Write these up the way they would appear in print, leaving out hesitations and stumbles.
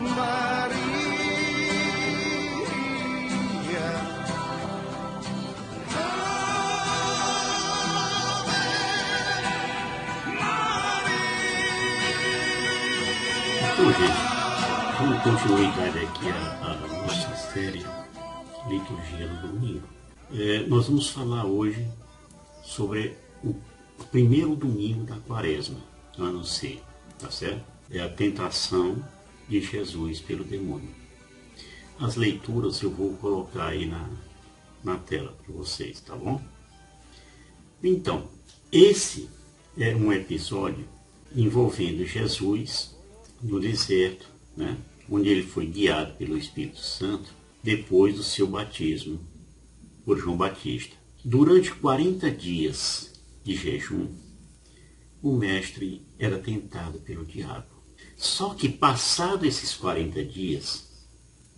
Então, gente, vamos continuidade aqui a nossa série Liturgia do Domingo. Nós vamos falar hoje sobre o primeiro domingo da Quaresma, ano C, tá certo? É a tentação de Jesus pelo demônio. As leituras eu vou colocar aí na tela para vocês, tá bom? Então, esse é um episódio envolvendo Jesus no deserto, né, onde ele foi guiado pelo Espírito Santo depois do seu batismo por João Batista. Durante 40 dias de jejum, o mestre era tentado pelo diabo. Só que passados esses 40 dias,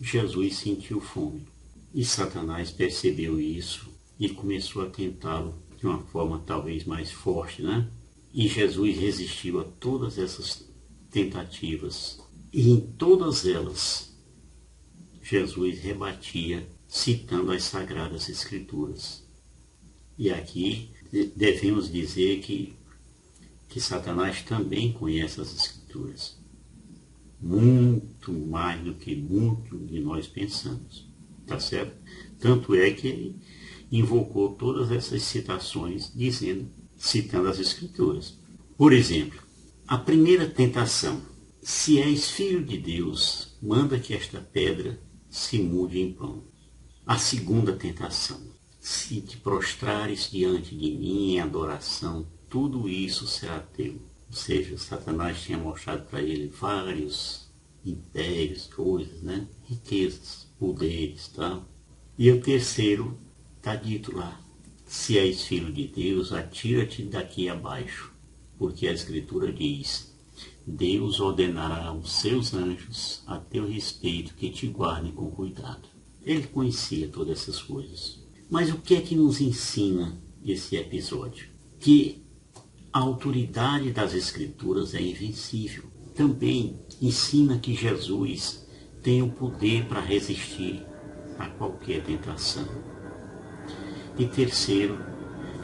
Jesus sentiu fome. E Satanás percebeu isso e começou a tentá-lo de uma forma talvez mais forte, né? E Jesus resistiu a todas essas tentativas. E em todas elas, Jesus rebatia, citando as Sagradas Escrituras. E aqui devemos dizer que Satanás também conhece as Escrituras. Muito mais do que muito de nós pensamos. Tá certo? Tanto é que ele invocou todas essas citações citando as Escrituras. Por exemplo, a primeira tentação: se és filho de Deus, manda que esta pedra se mude em pão. A segunda tentação: se te prostrares diante de mim em adoração, tudo isso será teu. Ou seja, Satanás tinha mostrado para ele vários impérios, coisas, né? Riquezas, poderes, tá? E o terceiro está dito lá: se és filho de Deus, atira-te daqui abaixo, porque a Escritura diz: Deus ordenará aos seus anjos a teu respeito que te guardem com cuidado. Ele conhecia todas essas coisas. Mas o que é que nos ensina esse episódio? Que a autoridade das Escrituras é invencível. Também ensina que Jesus tem o poder para resistir a qualquer tentação. E terceiro,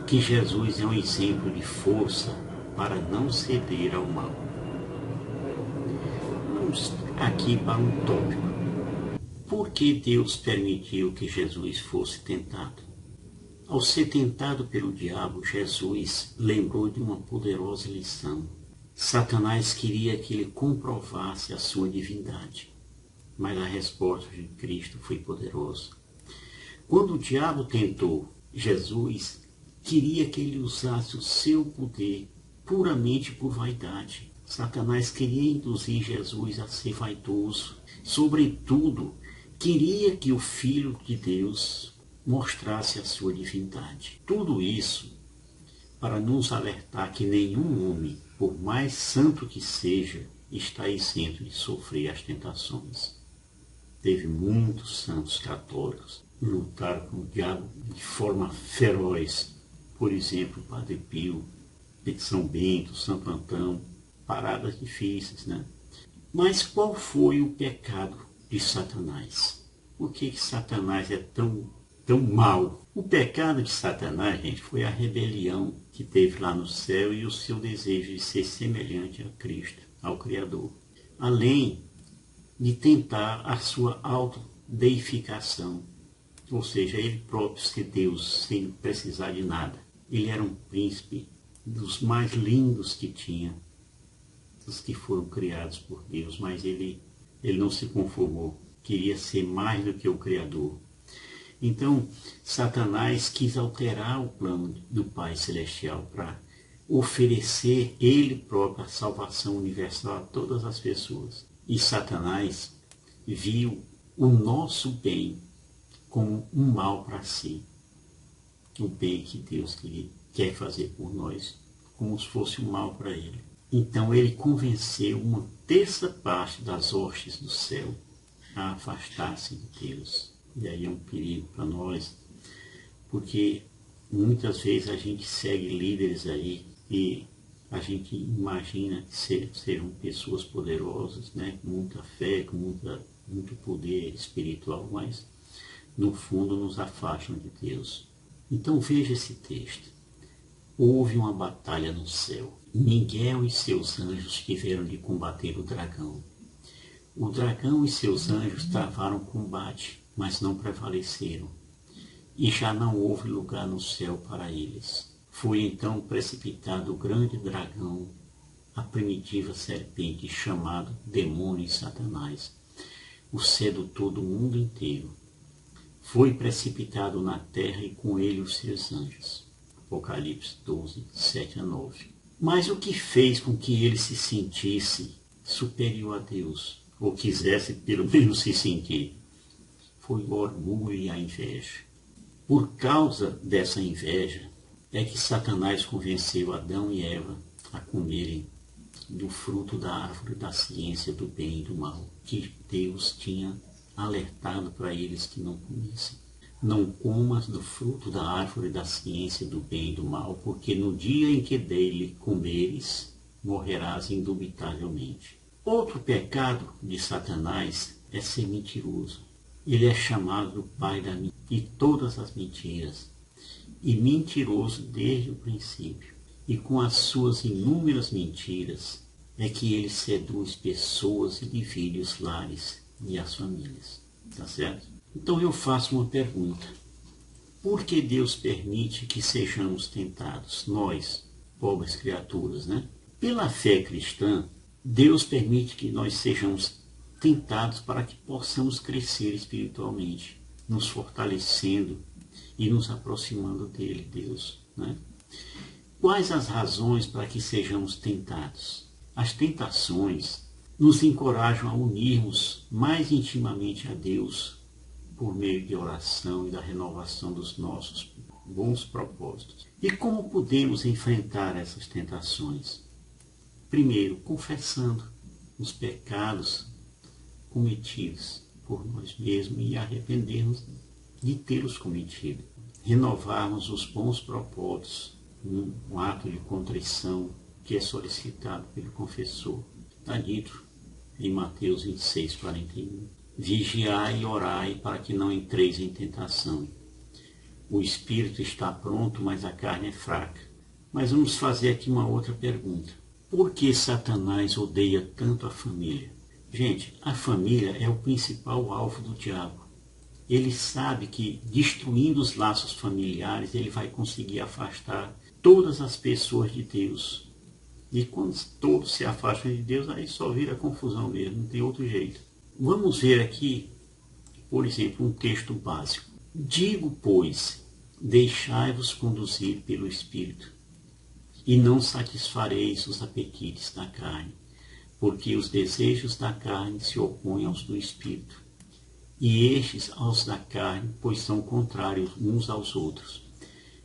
que Jesus é um exemplo de força para não ceder ao mal. Vamos aqui para um tópico. Por que Deus permitiu que Jesus fosse tentado? Ao ser tentado pelo diabo, Jesus lembrou de uma poderosa lição. Satanás queria que ele comprovasse a sua divindade, mas a resposta de Cristo foi poderosa. Quando o diabo tentou Jesus, queria que ele usasse o seu poder puramente por vaidade. Satanás queria induzir Jesus a ser vaidoso. Sobretudo, queria que o Filho de Deus mostrasse a sua divindade. Tudo isso para nos alertar que nenhum homem, por mais santo que seja, está isento de sofrer as tentações. Teve muitos santos católicos que lutaram com o diabo de forma feroz. Por exemplo, Padre Pio, São Bento, Santo Antão, paradas difíceis, né? Mas qual foi o pecado de Satanás? Por que Satanás é tão mal? O pecado de Satanás, gente, foi a rebelião que teve lá no céu e o seu desejo de ser semelhante a Cristo, ao Criador. Além de tentar a sua autodeificação, ou seja, ele próprio ser Deus sem precisar de nada. Ele era um príncipe dos mais lindos que tinha, dos que foram criados por Deus, mas ele não se conformou, queria ser mais do que o Criador. Então, Satanás quis alterar o plano do Pai Celestial para oferecer ele próprio a salvação universal a todas as pessoas. E Satanás viu o nosso bem como um mal para si. O bem que Deus quer fazer por nós, como se fosse um mal para ele. Então ele convenceu uma terça parte das hostes do céu a afastar-se de Deus. E aí é um perigo para nós, porque muitas vezes a gente segue líderes aí e a gente imagina que sejam pessoas poderosas, né? Com muita fé, com muito poder espiritual, mas no fundo nos afastam de Deus. Então veja esse texto. Houve uma batalha no céu. Miguel e seus anjos tiveram de combater o dragão. O dragão e seus anjos travaram combate, mas não prevaleceram. E já não houve lugar no céu para eles. Foi então precipitado o grande dragão, a primitiva serpente, chamado Demônio e Satanás, o sedutor do mundo inteiro. Foi precipitado na terra e com ele os seus anjos. Apocalipse 12, 7 a 9. Mas o que fez com que ele se sentisse superior a Deus, ou quisesse pelo menos se sentir, foi o orgulho e a inveja. Por causa dessa inveja é que Satanás convenceu Adão e Eva a comerem do fruto da árvore da ciência do bem e do mal, que Deus tinha alertado para eles que não comessem. Não comas do fruto da árvore da ciência do bem e do mal, porque no dia em que dele comeres, morrerás indubitavelmente. Outro pecado de Satanás é ser mentiroso. Ele é chamado do pai de todas as mentiras, e mentiroso desde o princípio. E com as suas inúmeras mentiras é que ele seduz pessoas e divide os lares e as famílias. Tá certo? Então eu faço uma pergunta. Por que Deus permite que sejamos tentados? Nós, pobres criaturas, né? Pela fé cristã, Deus permite que nós sejamos tentados para que possamos crescer espiritualmente, nos fortalecendo e nos aproximando dele, Deus, né? Quais as razões para que sejamos tentados? As tentações nos encorajam a unirmos mais intimamente a Deus por meio de oração e da renovação dos nossos bons propósitos. E como podemos enfrentar essas tentações? Primeiro, confessando os pecados cometidos por nós mesmos e arrependermos de tê-los cometido. Renovarmos os bons propósitos, um ato de contrição que é solicitado pelo confessor. Está dito em Mateus 26, 41. Vigiai e orai para que não entreis em tentação. O espírito está pronto, mas a carne é fraca. Mas vamos fazer aqui uma outra pergunta. Por que Satanás odeia tanto a família? Gente, a família é o principal alvo do diabo. Ele sabe que destruindo os laços familiares, ele vai conseguir afastar todas as pessoas de Deus. E quando todos se afastam de Deus, aí só vira confusão mesmo, não tem outro jeito. Vamos ver aqui, por exemplo, um texto básico. Digo, pois, deixai-vos conduzir pelo Espírito, e não satisfareis os apetites da carne, porque os desejos da carne se opõem aos do Espírito, e estes aos da carne, pois são contrários uns aos outros.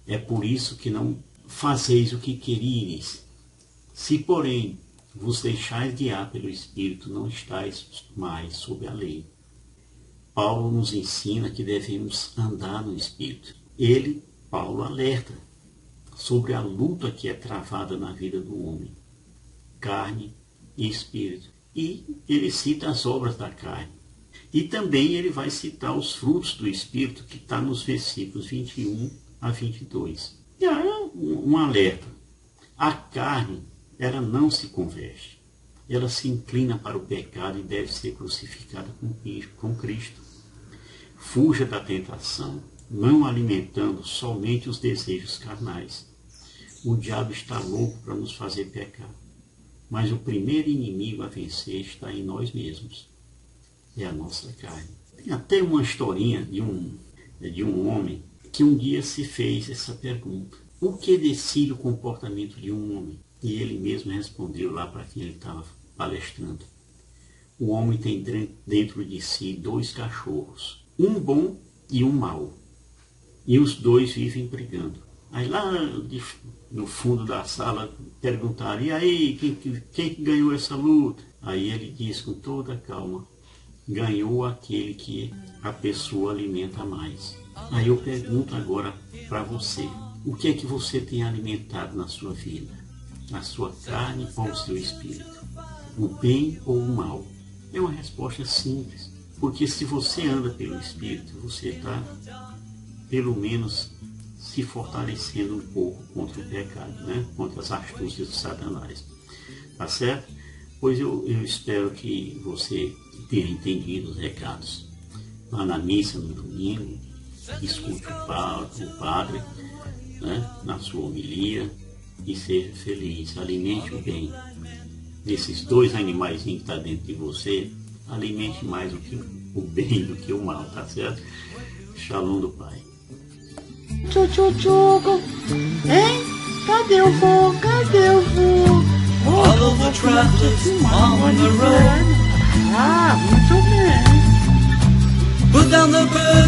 É por isso que não fazeis o que queríeis. Se, porém, vos deixais guiar pelo Espírito, não estáis mais sob a lei. Paulo nos ensina que devemos andar no Espírito. Ele, Paulo, alerta sobre a luta que é travada na vida do homem, carne e espírito. E ele cita as obras da carne. E também ele vai citar os frutos do Espírito, que está nos versículos 21 a 22. E há um alerta. A carne, ela não se converte. Ela se inclina para o pecado e deve ser crucificada com Cristo. Fuja da tentação, não alimentando somente os desejos carnais. O diabo está louco para nos fazer pecar. Mas o primeiro inimigo a vencer está em nós mesmos. É a nossa carne. Tem até uma historinha de um homem que um dia se fez essa pergunta. O que decide o comportamento de um homem? E ele mesmo respondeu lá para quem ele estava palestrando. O homem tem dentro de si 2 cachorros, um bom e um mau. E os 2 vivem brigando. Aí lá no fundo da sala perguntaram, e aí, quem que ganhou essa luta? Aí ele diz com toda calma, ganhou aquele que a pessoa alimenta mais. Aí eu pergunto agora para você, o que é que você tem alimentado na sua vida? na sua carne ou no seu espírito? O bem ou o mal? É uma resposta simples, porque se você anda pelo espírito, você está, pelo menos, se fortalecendo um pouco contra o pecado, né? Contra as astúcias de Satanás. Tá certo? Pois eu espero que você tenha entendido os recados. Vá na missa no domingo, escute o padre, né, na sua homilia, e seja feliz. Alimente o bem. Desses dois animais que estão dentro de você, alimente mais o bem do que o mal, tá certo? Shalom do Pai. Tchutchuco, hein? Cadê o vô? Cadê o vô? All of the travelers on the road. Ah, muito bem. Put down the bird.